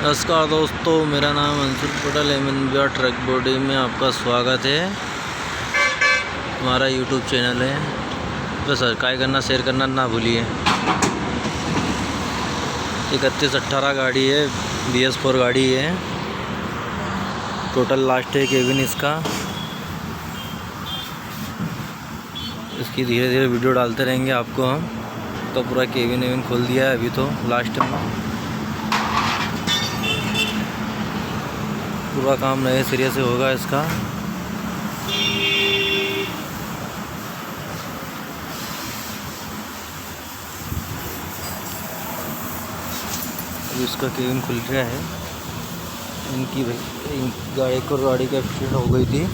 नमस्कार दोस्तों, मेरा नाम Anshul Patel MNBR truck body में आपका स्वागत है। हमारा यूट्यूब चैनल है, तो सब्सक्राइब करना, शेयर करना ना भूलिए। 3118 गाड़ी है, BS4 गाड़ी है। टोटल लास्ट है केबिन इसका। इसकी धीरे धीरे वीडियो डालते रहेंगे आपको हम। तो पूरा केबिन खोल दिया है अभी तो लास्ट में। पूरा काम नए सिरे से होगा इसका। अभी इसका केबिन खुल गया है। इनकी गाड़ी को गाड़ी का एक्सीडेंट हो गई थी।